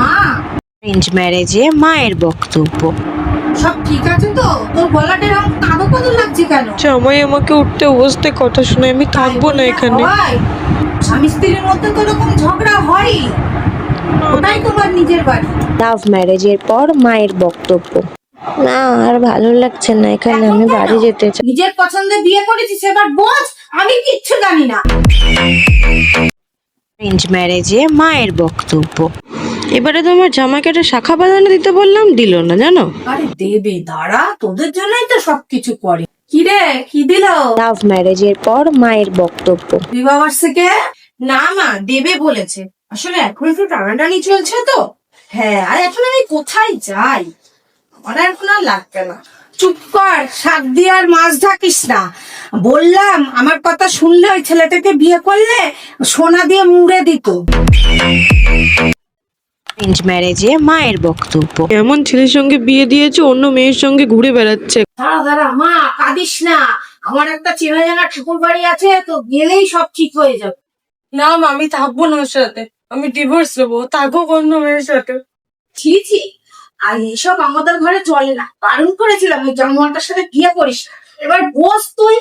মা? অ্যারেঞ্জ ম্যারেজে মায়ের বক্তব্য। সব ঠিক আছে তো? তোর গলাটা এরকম কাঁদো কাঁদো লাগছে কেন? জামাই আমাকে উঠতে বসতে কথা শোনায়, আমি থাকবো না এখানে। স্বামী স্ত্রীর মধ্যে তো এরকম ঝগড়া হয়, ওটাই তোমার নিজের বাড়ি। লাভ ম্যারেজের পর মায়ের বক্তব্য। না, আর ভালো লাগছে না এখানে, আমি বাড়ি যেতে চাই। নিজের পছন্দে বিয়ে করেছিস, এবার বোঝ আমি কিচ্ছু জানি না। অ্যারেঞ্জ ম্যারেজে মায়ের বক্তব্য। এবারে তো আমার জামাইকে একটা শাখা বাঁধানো দিতে বললাম, দিল না জানো। আরে দেবে, দাঁড়া, তোদের জন্যই তো সবকিছু করে। কি রে, কি দিল? লাভ ম্যারেজের পর মায়ের বক্তব্য। বিবাহবার্ষিকে না মা, দেবে বলেছে। আসলে এখন একটু টানাটানি চলছে তো। হ্যাঁ, আর এখন আমি কোথায় যাই, আমার এখন আর লাগবে না। চুপ কর, শাক দিয়ে আর মাছ ঢাকিস না। বললাম, আমার কথা শুনলে ওই ছেলেটাকে বিয়ে করলে সোনা দিয়ে মুড়ে দিত। অ্যারেঞ্জ ম্যারেজে মায়ের বক্তব্য। এমন ছেলের সঙ্গে বিয়ে দিয়েছে, অন্য মেয়ের সঙ্গে ঘুরে বেড়াচ্ছে। দাঁড়া দাঁড়া মা, কাঁদিস না। আমার একটা চেনা জানা ঠাকুর বাড়ি আছে, তো গেলেই সব ঠিক হয়ে যাবে। না মা, আমি থাকবো না ওর সাথে, আমি ডিভোর্স নেবো, থাকুক অন্য মেয়ের সাথে। ছি ছি, আর এসব আমাদের ঘরে চলে না। বারণ করেছিলাম ওই জানোয়ারটার সাথে বিয়ে করিস না। এবার বস তুই।